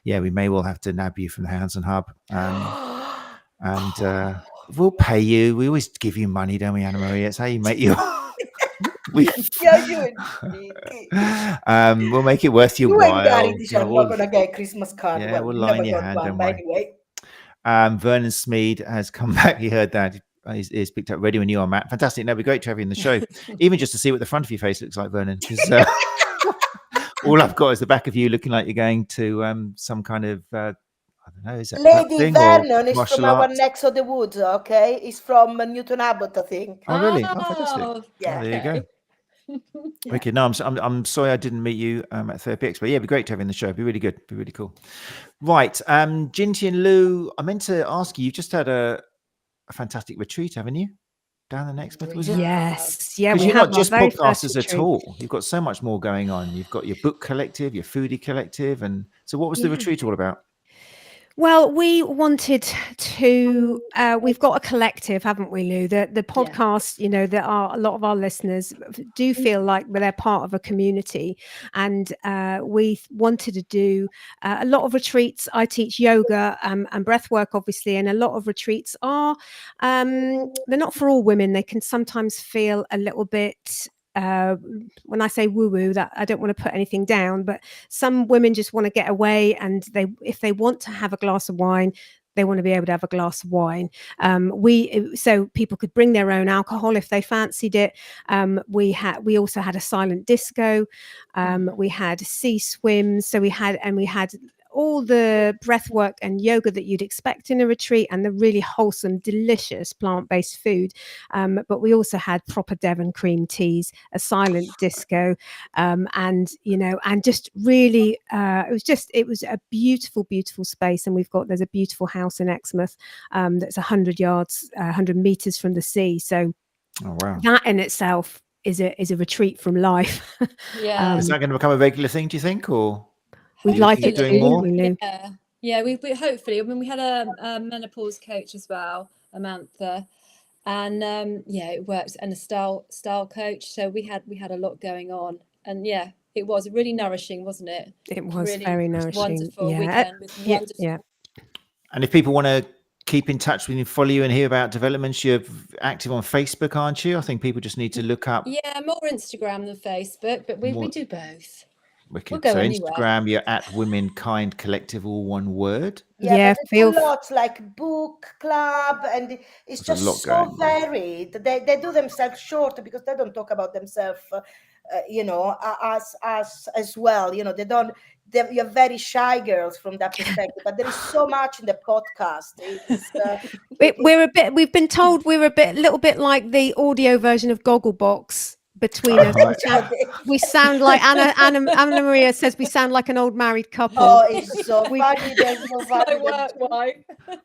Yeah, we may well have to nab you from the Hands on Hub. And we'll pay you. We always give you money, don't we, Anna Maria? It's how you make your... Yeah, you we'll make it worth your You while. and Gary are not We'll- going to get a Christmas card. Yeah, Well, we'll we line never your got hand, one, don't by worry. the way. Vernon Smead has come back. You heard that. He's picked up ready when you are, Matt. Fantastic. No, it'd be great to have you in the show, even just to see what the front of your face looks like, Vernon. 'Cause, all I've got is the back of you looking like you're going to some kind of I don't know. Is that Lady acting or Vernon is martial from our arts? necks of the woods, okay? He's from Newton Abbot, I think. Oh, really? Oh, fantastic. Oh, Yeah. Oh, there you go. Yeah. Okay, no, I'm sorry I didn't meet you at TherapyExpo, but yeah, it'd be great to have you in the show. It'd be really good. It'd be really cool. Right, Jinty and Lou, I meant to ask you. You've just had a fantastic retreat, haven't you? Down the next month, was it? Yes, yeah. Because We you're have not our just very first podcasters at retreat. all. You've got so much more going on. You've got your book collective, your foodie collective, and so what was the Yeah. retreat all about? Well, we wanted to. We've got a collective, haven't we, Lou? The podcast. You know, there are a lot of our listeners do feel like they're part of a community, and we wanted to do a lot of retreats. I teach yoga and breath work, obviously, and a lot of retreats are they're not for all women. They can sometimes feel a little bit. When I say woo-woo, that I don't want to put anything down, but some women just want to get away, and if they want to have a glass of wine, they want to be able to have a glass of wine. So people could bring their own alcohol if they fancied it. We also had a silent disco. We had sea swims. So we had all the breath work and yoga that you'd expect in a retreat, and the really wholesome, delicious plant-based food. But we also had proper Devon cream teas, a silent disco, and just really, it was a beautiful, beautiful space. And there's a beautiful house in Exmouth that's 100 meters from the sea. So Oh wow! that in itself is a retreat from life. Yeah. Is that going to become a regular thing? Do you think, or We'd you like keep it to doing be, more? wouldn't we, Lou? Yeah. We hopefully. I mean, we had a menopause coach as well, Amantha, and it works, and a style coach. So we had a lot going on, and yeah, it was really nourishing, wasn't it? It was Really very nourishing. wonderful Yeah. weekend with wonderful. Yeah. And if people want to keep in touch with you, follow you, and hear about developments, you're active on Facebook, aren't you? I think people just need to look up. Yeah, more Instagram than Facebook, but we More- do both. Wicked. We'll go So anywhere. Instagram, you're at Womenkind Collective, all one word. Yeah, but they do lots like book club, and it's There's a just lot so going on. varied. They do themselves short because they don't talk about themselves, as well. You know, they don't. You're very shy girls from that perspective, but there is so much in the podcast. We've been told we're a little bit like the audio version of Gogglebox, between us. We sound like Anna Maria says we sound like an old married couple. Oh, it's so funny. There's no funny.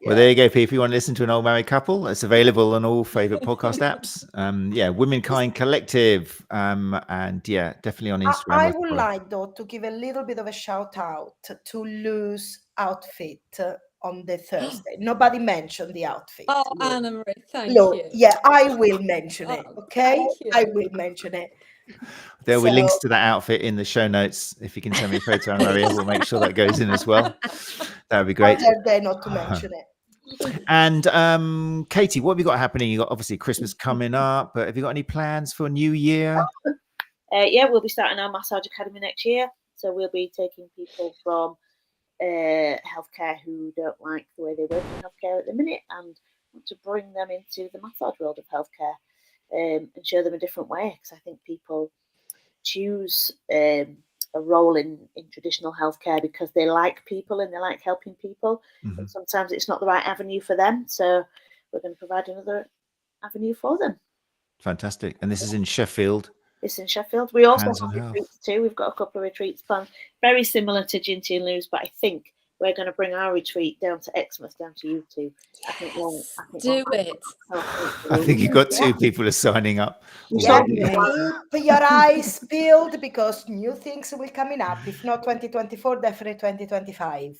Well, there you go, people. If you want to listen to an old married couple, it's available on all favorite podcast apps. Yeah, �womenkind Collective. And yeah, definitely on Instagram. I would like, though, to give a little bit of a shout out to Lou's outfit on the Thursday. Nobody mentioned the outfit. Oh, Anna Maria, thank Lou, you. yeah, I will mention it. Okay, I will mention it. There will be links to that outfit in the show notes. If you can send me a photo, Anna Maria, we'll make sure that goes in as well. That would be great. They're not to mention it. And Katie, what have you got happening? You got obviously Christmas coming up, but have you got any plans for New Year? Yeah, we'll be starting our massage academy next year. So we'll be taking people from healthcare who don't like the way they work in healthcare at the minute and want to bring them into the massage world of healthcare and show them a different way. Because I think people choose a role in traditional healthcare because they like people and they like helping people. Mm-hmm. And sometimes it's not the right avenue for them. So we're going to provide another avenue for them. Fantastic. And this is in Sheffield. It's in Sheffield. We also Hands on have Health. retreats too. We've got a couple of retreats planned, very similar to Jinty and Lou's, but I think we're going to bring our retreat down to 𝐓𝐡𝐝, down to you two. I think Do it. I think you've got two people are signing up. Yeah, keep your eyes peeled because new things will coming up. If not 2024, definitely 2025.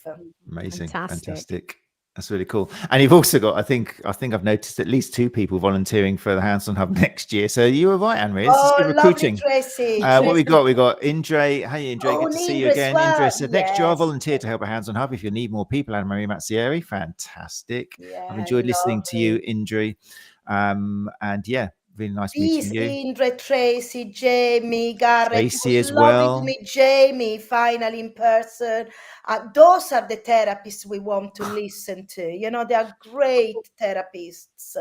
Amazing. Fantastic. Fantastic. That's really cool. And you've also got, I think I've noticed at least 2 people volunteering for the Hands on Hub next year. So you were right, Anne-Marie. This is good recruiting. Lovely, Tracy. What we got? We got Indre. Hey, Indre, good to see you Indre again. well. Indre said next year I'll Yes. volunteer to help at Hands on Hub if you need more people. Anna Maria Mazzieri, fantastic. Yeah, I've enjoyed listening to you, Indre. And yeah, really nice Peace, meeting you. Indre, Tracy, Jamie, Garrett. Tracy It was as lovely well. to meet Jamie finally in person. Those are the therapists we want to listen to. You know, they are great therapists.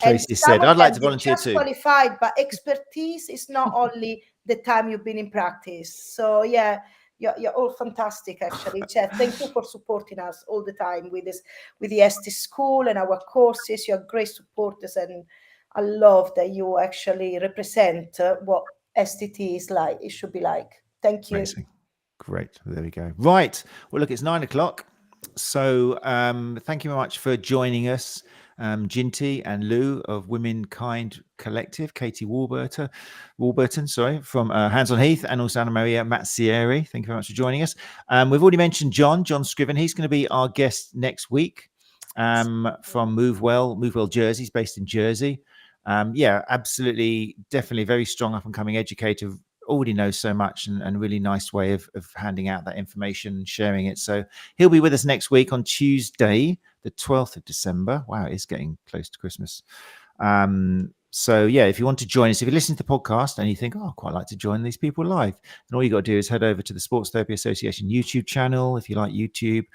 Tracy And some said, of I'd like them, to they volunteer just too. qualified, but expertise is not only the time you've been in practice. So yeah, you're all fantastic, actually. Jeff, thank you for supporting us all the time with this, with the ST school and our courses. You're great supporters, and I love that you actually represent what STT is like. It should be like. Thank you. Amazing. Great. There we go. Right. Well, look, it's 9 o'clock. So thank you very much for joining us. Jinty and Lou of �womenkind Collective, Katie Warburton, from Hands on Heath, and also Anna Maria Mazzieri. Thank you very much for joining us. We've already mentioned John Scriven. He's going to be our guest next week from �MoveWell Jersey. He's based in Jersey. Yeah, absolutely, definitely very strong up and coming educator. Already knows so much, and a really nice way of handing out that information and sharing it. So he'll be with us next week on Tuesday, the 12th of December. Wow, it is getting close to Christmas. So yeah, if you want to join us, if you listen to the podcast and you think, oh, I'd quite like to join these people live, then all you got to do is head over to the Sports Therapy Association YouTube channel, if you like YouTube,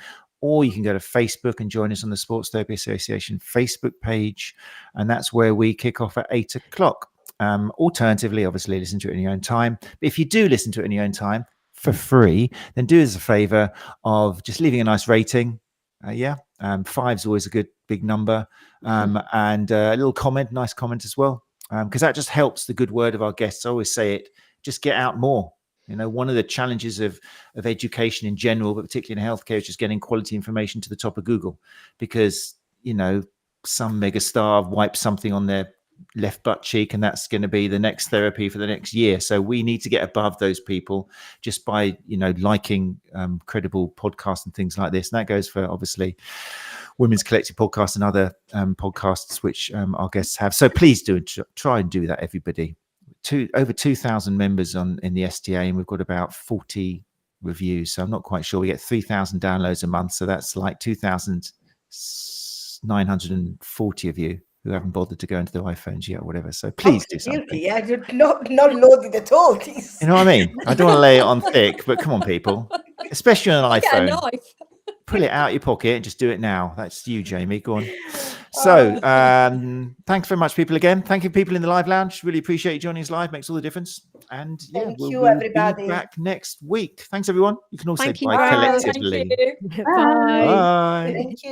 or you can go to Facebook and join us on the Sports Therapy Association Facebook page. And that's where we kick off at 8 o'clock. Alternatively, obviously, listen to it in your own time. But if you do listen to it in your own time for free, then do us a favor of just leaving a nice rating. 5's always a good big number. And a little comment, nice comment as well, because that just helps the good word of our guests. I always say it, just get out more. You know, one of the challenges of education in general, but particularly in healthcare, is just getting quality information to the top of Google, because, you know, some megastar wipes something on their left butt cheek and that's going to be the next therapy for the next year. So we need to get above those people just by, you know, liking credible podcasts and things like this. And that goes for obviously Women's Collective podcast and other podcasts which our guests have. So please do try and do that, everybody. Over 2,000 members in the STA, and we've got about 40 reviews. So I'm not quite sure. We get 3,000 downloads a month. So that's like 2,940 of you who haven't bothered to go into their iPhones yet or whatever. So please do something. Yeah, you're not loaded at all. You know what I mean? I don't want to lay it on thick, but come on, people. Especially on an iPhone. Get a knife. Pull it out your pocket and just do it now. That's you, Jamie. Go on. So thanks very much, people, again. Thank you, people in the live lounge. Really appreciate you joining us live. Makes all the difference. And yeah, Thank we'll you, be everybody. back next week. Thanks, everyone. You can all say Thank you, bye guys. collectively. Thank you. Bye. Bye. Thank you.